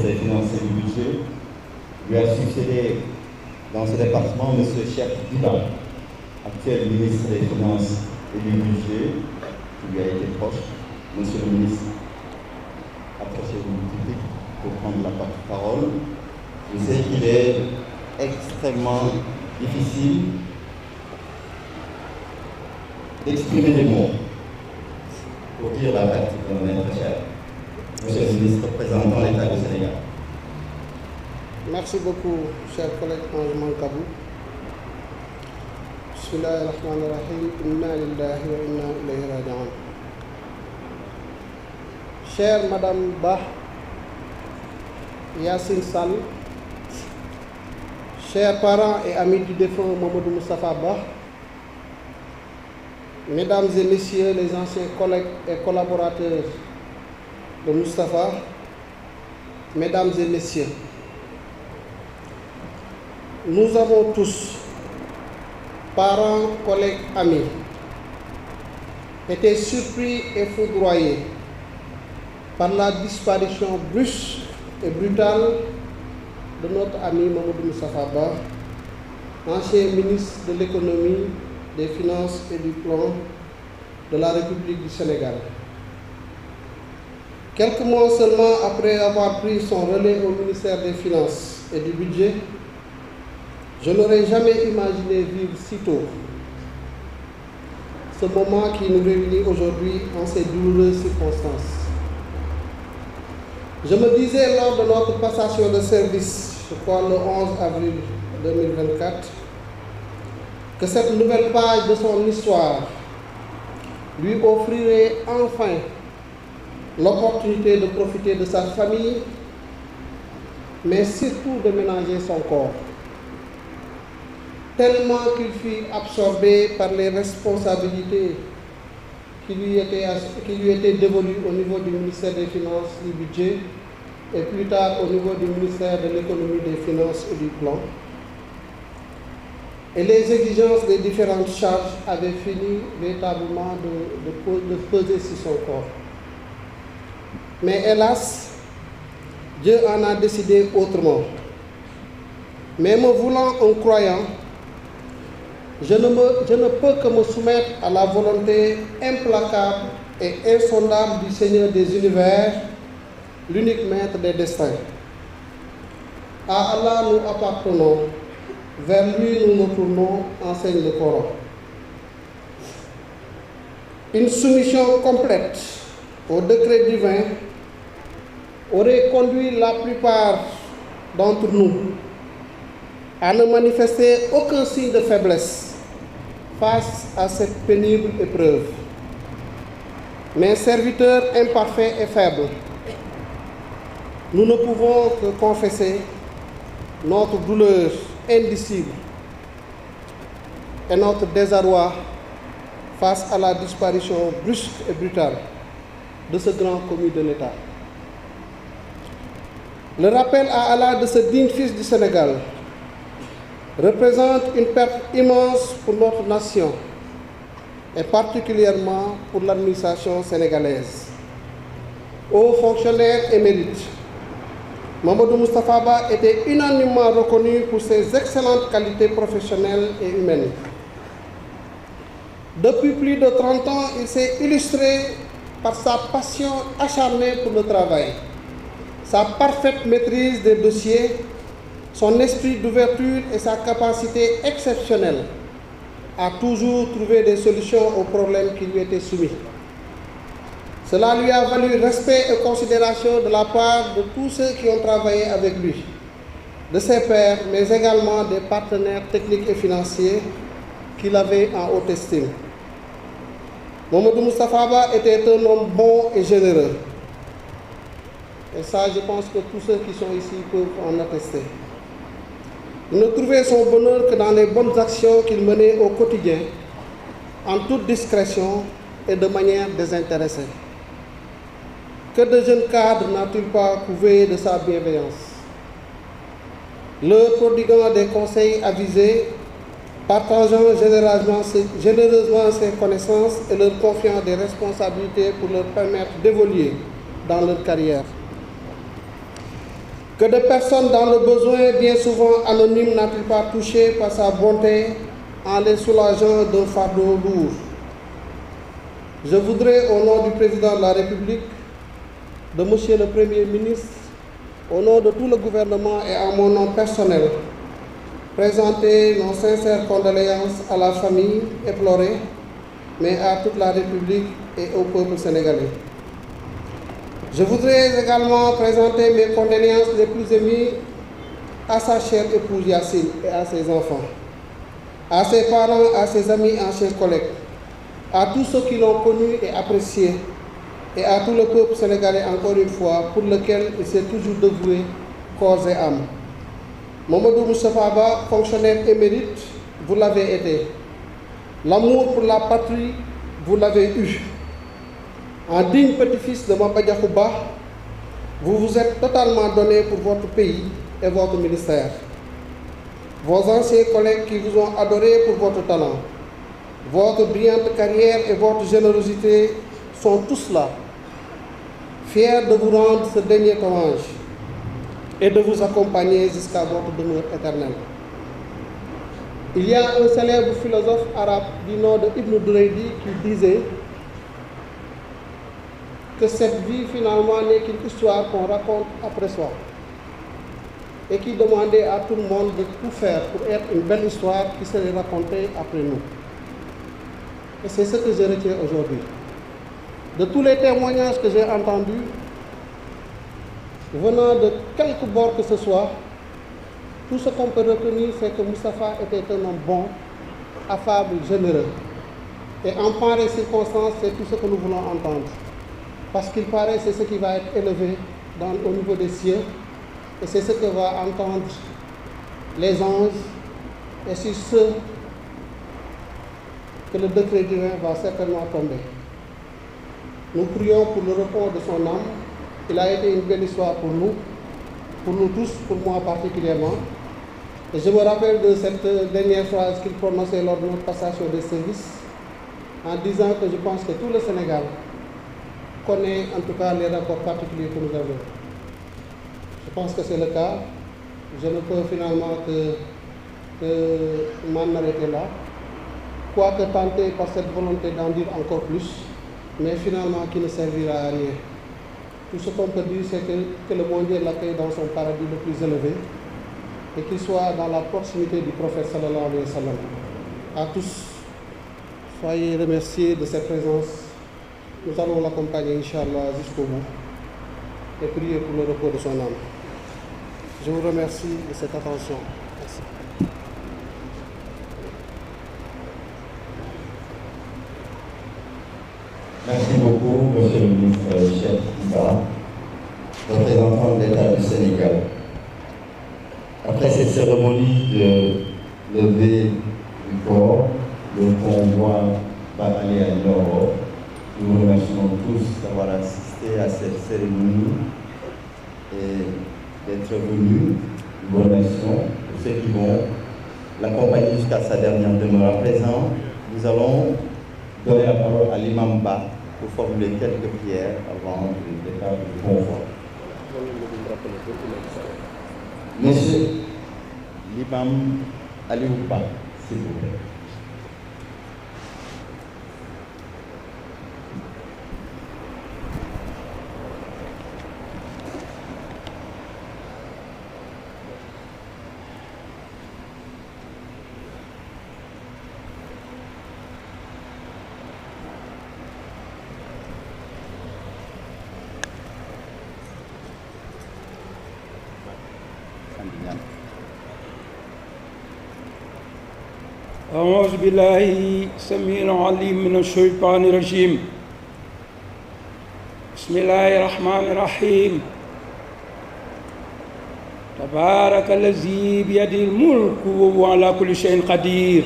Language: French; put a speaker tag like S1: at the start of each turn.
S1: des Finances et du Budget. Lui a succédé dans ce département M. Cheikh Diba, actuel ministre des Finances et du Budget, qui lui a été proche. Monsieur le ministre, approchez-vous du public pour prendre la parole. Je sais qu'il est extrêmement difficile d'exprimer des mots pour dire la pratique de notre cher. Monsieur le ministre représentant l'État du Sénégal.
S2: Merci beaucoup, cher collègue Ange Mankabou. Bismillahirrahmanirrahim. Inna lillahi wa inna ilayhi raji'un. Chère Madame Bah, Yassine Sall, chers parents et amis du défunt Mamadou Moustapha Bah, Mesdames et Messieurs les anciens collègues et collaborateurs de Moustapha, Mesdames et Messieurs, nous avons tous, parents, collègues, amis, été surpris et foudroyés par la disparition brusque et brutale de notre ami Mamadou Moustapha Bah, ancien ministre de l'économie, des finances et du plan de la République du Sénégal. Quelques mois seulement après avoir pris son relais au ministère des Finances et du Budget, je n'aurais jamais imaginé vivre si tôt ce moment qui nous réunit aujourd'hui en ces douloureuses circonstances. Je me disais lors de notre passation de service, je crois le 11 avril 2024, que cette nouvelle page de son histoire lui offrirait enfin l'opportunité de profiter de sa famille, mais surtout de ménager son corps, tellement qu'il fut absorbé par les responsabilités qui lui étaient dévolues au niveau du ministère des Finances et du Budget, et plus tard au niveau du ministère de l'Économie, des Finances et du Plan. Et les exigences des différentes charges avaient fini véritablement de peser sur son corps. Mais hélas, Dieu en a décidé autrement. Mais me voulant un croyant, je ne peux que me soumettre à la volonté implacable et insondable du Seigneur des univers, l'unique maître des destins. À Allah nous appartenons, vers lui nous nous tournons, enseigne le Coran. Une soumission complète au décret divin aurait conduit la plupart d'entre nous à ne manifester aucun signe de faiblesse face à cette pénible épreuve. Mais serviteurs imparfaits et faibles, nous ne pouvons que confesser notre douleur indicible et notre désarroi face à la disparition brusque et brutale de ce grand commis de l'État. Le rappel à Allah de ce digne fils du Sénégal représente une perte immense pour notre nation et particulièrement pour l'administration sénégalaise. Hauts fonctionnaires émérites, Mamadou Moustapha Bah était unanimement reconnu pour ses excellentes qualités professionnelles et humaines. Depuis plus de 30 ans, il s'est illustré par sa passion acharnée pour le travail, sa parfaite maîtrise des dossiers, son esprit d'ouverture et sa capacité exceptionnelle à toujours trouver des solutions aux problèmes qui lui étaient soumis. Cela lui a valu respect et considération de la part de tous ceux qui ont travaillé avec lui, de ses pairs, mais également des partenaires techniques et financiers qu'il avait en haute estime. Mamadou Moustapha Bah était un homme bon et généreux. Et ça, je pense que tous ceux qui sont ici peuvent en attester. Il ne trouvait son bonheur que dans les bonnes actions qu'il menait au quotidien, en toute discrétion et de manière désintéressée. Que de jeunes cadres n'a-t-il pas couvé de sa bienveillance? Leur prodiguant des conseils avisés, partageant généreusement ses connaissances et leur confiant des responsabilités pour leur permettre d'évoluer dans leur carrière. Que de personnes dans le besoin, bien souvent anonymes, n'a-t-il pas touché par sa bonté en les soulageant d'un fardeau lourd? Je voudrais, au nom du Président de la République, de Monsieur le Premier ministre, au nom de tout le gouvernement et à mon nom personnel, présenter nos sincères condoléances à la famille éplorée, mais à toute la République et au peuple sénégalais. Je voudrais également présenter mes condoléances les plus émues à sa chère épouse Yacine et à ses enfants, à ses parents, à ses amis, anciens collègues, à tous ceux qui l'ont connu et apprécié, et à tout le peuple sénégalais encore une fois, pour lequel il s'est toujours dévoué corps et âme. Mamadou Moustapha Ba, fonctionnaire émérite, vous l'avez été. L'amour pour la patrie, vous l'avez eu. En digne petit-fils de Maba Diakhou Ba, vous vous êtes totalement donné pour votre pays et votre ministère. Vos anciens collègues qui vous ont adoré pour votre talent, votre brillante carrière et votre générosité sont tous là, fiers de vous rendre ce dernier hommage et de vous accompagner jusqu'à votre demeure éternelle. Il y a un célèbre philosophe arabe du nom de Ibn Duraydi qui disait que cette vie finalement n'est qu'une histoire qu'on raconte après soi et qui demandait à tout le monde de tout faire pour être une belle histoire qui serait racontée après nous. Et c'est ce que je retiens aujourd'hui. De tous les témoignages que j'ai entendus, venant de quelque bord que ce soit, tout ce qu'on peut retenir, c'est que Moustapha était un homme bon, affable, généreux. Et en pareille circonstance, c'est tout ce que nous voulons entendre. Parce qu'il paraît, c'est ce qui va être élevé au niveau des cieux, et c'est ce que vont entendre les anges, et sur ceux que le décret divin va certainement tomber. Nous prions pour le repos de son âme. Il a été une belle histoire pour nous tous, pour moi particulièrement. Et je me rappelle de cette dernière phrase qu'il prononçait lors de notre passation de service, en disant que je pense que tout le Sénégal connaît en tout cas les rapports particuliers que nous avons. Je pense que c'est le cas. Je ne peux finalement que m'en arrêter là, quoique tenté par cette volonté d'en dire encore plus, mais finalement qui ne servira à rien. Tout ce qu'on peut dire, c'est que le bon Dieu l'accueille dans son paradis le plus élevé et qu'il soit dans la proximité du prophète sallallahu alayhi wa sallam. À tous, soyez remerciés de cette présence. Nous allons l'accompagner, Inch'Allah, jusqu'au bout et prier pour le repos de son âme. Je vous remercie de cette attention. Merci.
S1: Merci beaucoup, Monsieur le ministre Cheikh Diba, représentant de l'État du Sénégal. Après cette cérémonie de levée du corps, le convoi va aller à Nioro. Nous vous remercions tous d'avoir assisté à cette cérémonie et d'être venus. Nous vous remercions pour ceux qui vont l'accompagner jusqu'à sa dernière demeure. À présent, nous allons donner la parole à l'imam Ba pour formuler quelques prières avant le départ du convoi. Monsieur l'imam Aliou Ba, s'il vous plaît.
S3: أعوذ بالله السميع العليم من الشيطان الرجيم بسم الله الرحمن الرحيم تبارك الذي بيده الملك وهو على كل شيء قدير